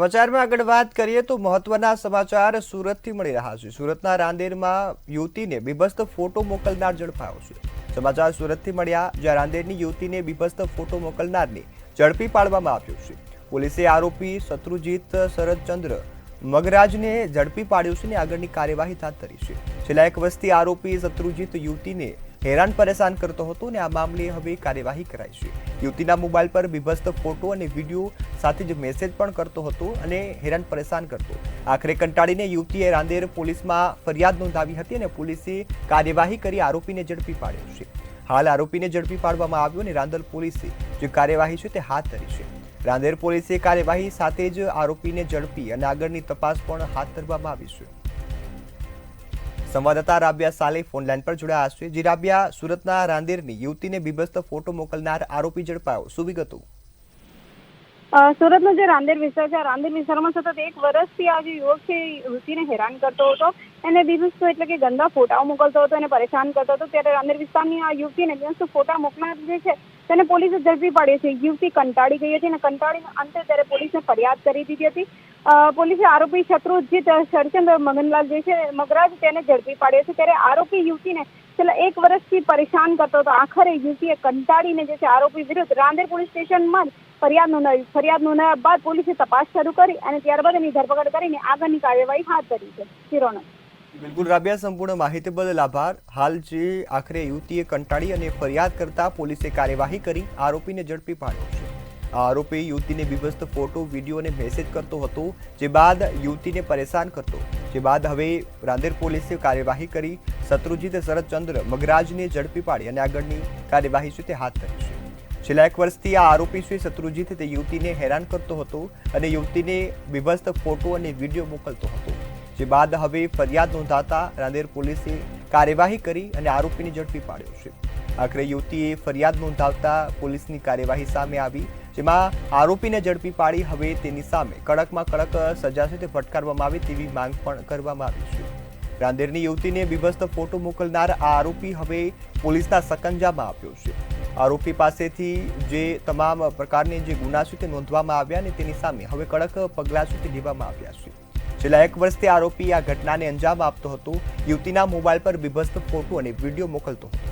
સમાચારમાં આગળ વાત કરીએ તો મહત્વના સમાચાર સુરતથી મળી રહ્યા છે। સુરતના રાંદેરમાં યુવતીને બીભત્સ ફોટો મોકલનાર ઝડપાયો છે। સમાચાર સુરતથી મળ્યા, જ્યાં રાંદેરની યુવતીને બીભત્સ ફોટો મોકલનારને ઝડપી પાડવામાં આવ્યો છે। પોલીસે આરોપી શત્રુજીત શરદચંદ્ર મગરાજને ઝડપી પાડ્યો છે અને આગળની કાર્યવાહી હાથ ધરી છે। છેલ્લા એક વર્ષથી આરોપી શત્રુજીત યુવતીને હેરાન પરેશાન કરતો હતો અને આ મામલે હવે કાર્યવાહી કરાઈ છે। યુવતીના મોબાઈલ પર બીભત્સ ફોટો અને વિડીયો સાથે જ મેસેજ પણ કરતો હતો અને હેરાન પરેશાન કરતો। આખરે કંટાળીને યુવતીએ રાંદેર પોલીસમાં ફરિયાદ નોંધાવી હતી અને પોલીસે કાર્યવાહી કરી આરોપીને ઝડપી પાડ્યો છે। હાલ આરોપીને ઝડપી પાડવામાં આવ્યો અને રાંદેર પોલીસે જે કાર્યવાહી છે તે હાથ ધરી છે। રાંદેર પોલીસે કાર્યવાહી સાથે જ આરોપીને ઝડપી અને આગળની તપાસ પણ હાથ ધરવામાં આવી છે। સંવાદદાતા રાબિયા સાલેફ ઓનલાઈન પર જોડાયા છે। જી રાબિયા, સુરતના રાંદેરની યુવતીને બીભત્સ ફોટો મોકલનાર આરોપી ઝડપાયો, શું વિગતો? સુરતનો જે રાંદેર વિસ્તાર છે, આ રાંદેર વિસ્તારમાં સતત એક વર્ષથી આ જે યુવક છે યુવતીને હેરાન કરતો હતો, એને બીભત્સ એટલે કે ગંદા ફોટાઓ મોકલતો હતો, એને પરેશાન કરતો હતો। ત્યારે રાંદેર વિસ્તારની આ યુવતીને બીભત્સ ફોટા મોકલનાર જે છે તેને પોલીસે ઝડપી પાડી છે। યુવતી કંટાળી ગઈ હતી અને કંટાળીને અંતે ત્યારે પોલીસને ફરિયાદ કરી દીધી હતી। પોલીસે આરોપી શત્રુજીત શરદચંદ્ર મગનલાલ જે છે મગરાજ તેને ઝડપી પાડ્યો છે। ત્યારે આરોપી યુવતીને છેલ્લા એક વર્ષથી પરેશાન કરતો હતો। આખરે યુવતીએ કંટાળીને જે છે આરોપી વિરુદ્ધ રાંદેર પોલીસ સ્ટેશનમાં ફરિયાદ નોંધાવી। ફરિયાદ નોંધાવ્યા બાદ પોલીસે તપાસ શરૂ કરી અને ત્યારબાદ એની ધરપકડ કરીને આગળની કાર્યવાહી હાથ ધરી છે। શિરોનક બિલકુલ રાબિયા, સંપૂર્ણ માહિતી બદલ આભાર। હાલ જે આખરે યુવતીએ કંટાળી અને ફરિયાદ કરતા પોલીસે કાર્યવાહી કરી આરોપીને ઝડપી પાડ્યો છે। આ આરોપી યુવતીને બીભત્સ ફોટો, વિડીયો અને મેસેજ કરતો હતો, જે બાદ યુવતીને પરેશાન કરતો, જે બાદ હવે રાંદેર પોલીસે કાર્યવાહી કરી શત્રુજીત શરદચંદ્ર મગરાજને ઝડપી પાડી અને આગળની કાર્યવાહી છે તે હાથ ધરી છે। છેલ્લા એક વર્ષથી આ આરોપી છે શત્રુજીત તે યુવતીને હેરાન કરતો હતો અને યુવતીને બીભત્સ ફોટો અને વિડીયો મોકલતો હતો, જે બાદ હવે ફરિયાદ નોંધાતા રાંદેર પોલીસે કાર્યવાહી કરી અને આરોપીને ઝડપી પાડ્યો છે। આખરે યુવતીએ ફરિયાદ નોંધાવતા પોલીસની કાર્યવાહી સામે આવી, જેમાં આરોપીને ઝડપી પાડી હવે તેની સામે કડકમાં કડક સજા છે તે ફટકારવામાં આવે તેવી માંગ પણ કરવામાં આવી છે। રાંદેરની યુવતીને બીભત્સ ફોટો મોકલનાર આ આરોપી હવે પોલીસના સકંજામાં આવ્યો છે। આરોપી પાસેથી જે તમામ પ્રકારની જે ગુના છે તે નોંધવામાં આવ્યા અને તેની સામે હવે કડક પગલાં છે તે લેવામાં આવ્યા છે। છેલ્લા એક વર્ષથી આરોપી આ ઘટનાને અંજામ આપતો હતો, યુવતીના મોબાઈલ પર બીભત્સ ફોટો અને વિડીયો મોકલતો હતો।